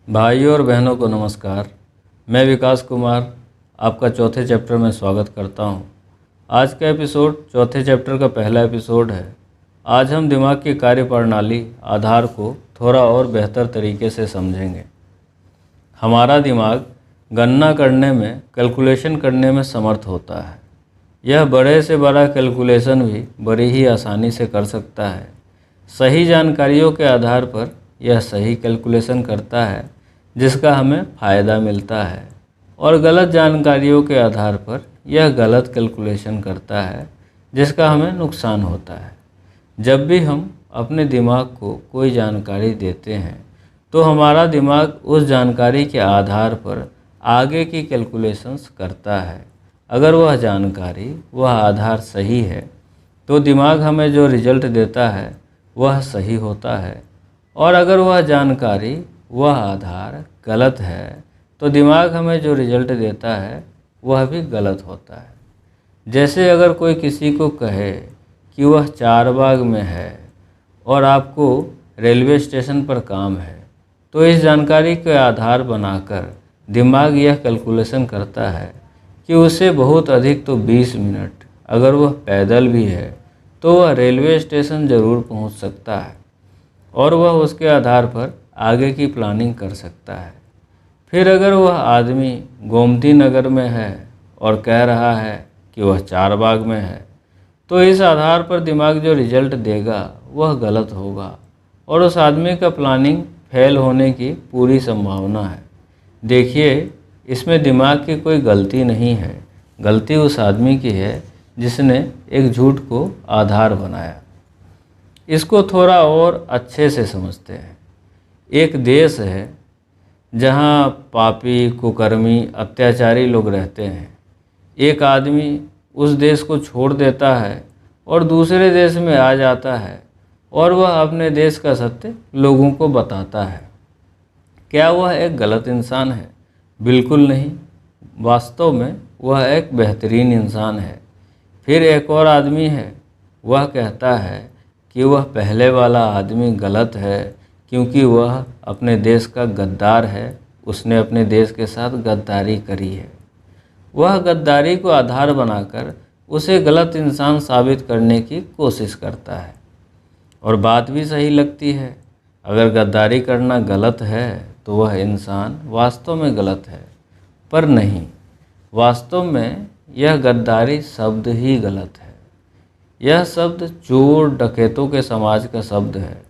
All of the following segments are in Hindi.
भाइयों और बहनों को नमस्कार। मैं विकास कुमार आपका चौथे चैप्टर में स्वागत करता हूं। आज का एपिसोड चौथे चैप्टर का पहला एपिसोड है। आज हम दिमाग की कार्यप्रणाली आधार को थोड़ा और बेहतर तरीके से समझेंगे। हमारा दिमाग गणना करने में, कैलकुलेशन करने में समर्थ होता है। यह बड़े से बड़ा कैलकुलेशन भी बड़ी ही आसानी से कर सकता है। सही जानकारियों के आधार पर यह सही कैलकुलेशन करता है जिसका हमें फ़ायदा मिलता है, और गलत जानकारियों के आधार पर यह गलत कैलकुलेशन करता है जिसका हमें नुकसान होता है। जब भी हम अपने दिमाग को कोई जानकारी देते हैं तो हमारा दिमाग उस जानकारी के आधार पर आगे की कैलकुलेशंस करता है। अगर वह जानकारी, वह आधार सही है तो दिमाग हमें जो रिजल्ट देता है वह सही होता है, और अगर वह जानकारी, वह आधार गलत है तो दिमाग हमें जो रिजल्ट देता है वह भी गलत होता है। जैसे अगर कोई किसी को कहे कि वह चारबाग में है और आपको रेलवे स्टेशन पर काम है, तो इस जानकारी के आधार बनाकर दिमाग यह कैलकुलेशन करता है कि उसे बहुत अधिक तो 20 मिनट, अगर वह पैदल भी है तो वह रेलवे स्टेशन ज़रूर पहुंच सकता है, और वह उसके आधार पर आगे की प्लानिंग कर सकता है। फिर अगर वह आदमी गोमती नगर में है और कह रहा है कि वह चारबाग में है, तो इस आधार पर दिमाग जो रिजल्ट देगा वह गलत होगा, और उस आदमी का प्लानिंग फेल होने की पूरी संभावना है। देखिए, इसमें दिमाग की कोई गलती नहीं है, गलती उस आदमी की है जिसने एक झूठ को आधार बनाया। इसको थोड़ा और अच्छे से समझते हैं। एक देश है जहाँ पापी, कुकर्मी, अत्याचारी लोग रहते हैं। एक आदमी उस देश को छोड़ देता है और दूसरे देश में आ जाता है, और वह अपने देश का सत्य लोगों को बताता है। क्या वह एक गलत इंसान है? बिल्कुल नहीं, वास्तव में वह एक बेहतरीन इंसान है। फिर एक और आदमी है, वह कहता है कि वह पहले वाला आदमी गलत है क्योंकि वह अपने देश का गद्दार है, उसने अपने देश के साथ गद्दारी करी है। वह गद्दारी को आधार बनाकर उसे गलत इंसान साबित करने की कोशिश करता है, और बात भी सही लगती है। अगर गद्दारी करना गलत है तो वह इंसान वास्तव में गलत है, पर नहीं, वास्तव में यह गद्दारी शब्द ही गलत है। यह शब्द चोर डकैतों के समाज का शब्द है,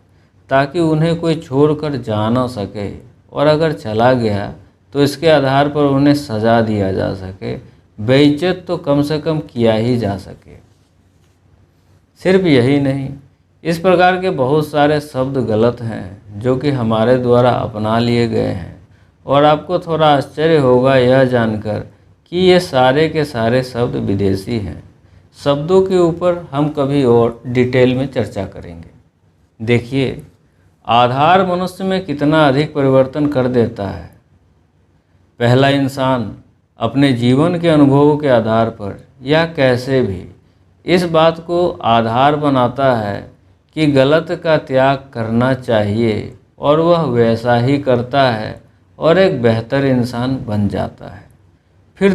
ताकि उन्हें कोई छोड़कर जा न सके, और अगर चला गया तो इसके आधार पर उन्हें सज़ा दिया जा सके, बेइज्जत तो कम से कम किया ही जा सके। सिर्फ यही नहीं, इस प्रकार के बहुत सारे शब्द गलत हैं जो कि हमारे द्वारा अपना लिए गए हैं, और आपको थोड़ा आश्चर्य होगा यह जानकर कि ये सारे के सारे शब्द विदेशी हैं। शब्दों के ऊपर हम कभी और डिटेल में चर्चा करेंगे। देखिए, आधार मनुष्य में कितना अधिक परिवर्तन कर देता है। पहला इंसान अपने जीवन के अनुभवों के आधार पर या कैसे भी इस बात को आधार बनाता है कि गलत का त्याग करना चाहिए, और वह वैसा ही करता है और एक बेहतर इंसान बन जाता है। फिर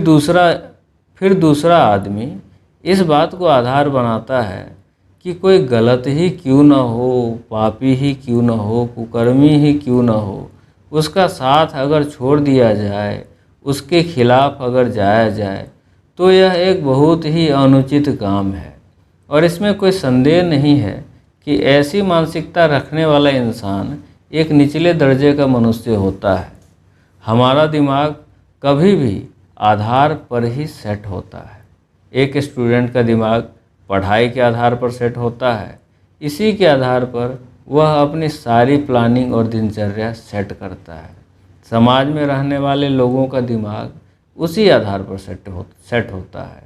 दूसरा आदमी इस बात को आधार बनाता है कि कोई गलत ही क्यों न हो, पापी ही क्यों न हो, कुकर्मी ही क्यों न हो, उसका साथ अगर छोड़ दिया जाए, उसके खिलाफ अगर जाया जाए, तो यह एक बहुत ही अनुचित काम है। और इसमें कोई संदेह नहीं है कि ऐसी मानसिकता रखने वाला इंसान एक निचले दर्जे का मनुष्य होता है। हमारा दिमाग कभी भी आधार पर ही सेट होता है। एक स्टूडेंट का दिमाग पढ़ाई के आधार पर सेट होता है। इसी के आधार पर वह अपनी सारी प्लानिंग और दिनचर्या सेट करता है। समाज में रहने वाले लोगों का दिमाग उसी आधार पर सेट होता है।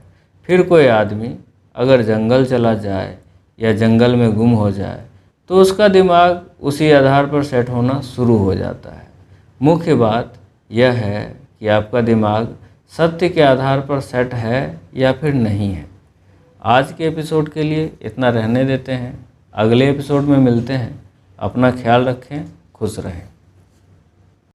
फिर कोई आदमी अगर जंगल चला जाए या जंगल में गुम हो जाए तो उसका दिमाग उसी आधार पर सेट होना शुरू हो जाता है। मुख्य बात यह है कि आपका दिमाग सत्य के आधार पर सेट है या फिर नहीं है। आज के एपिसोड के लिए इतना रहने देते हैं। अगले एपिसोड में मिलते हैं। अपना ख्याल रखें, खुश रहें।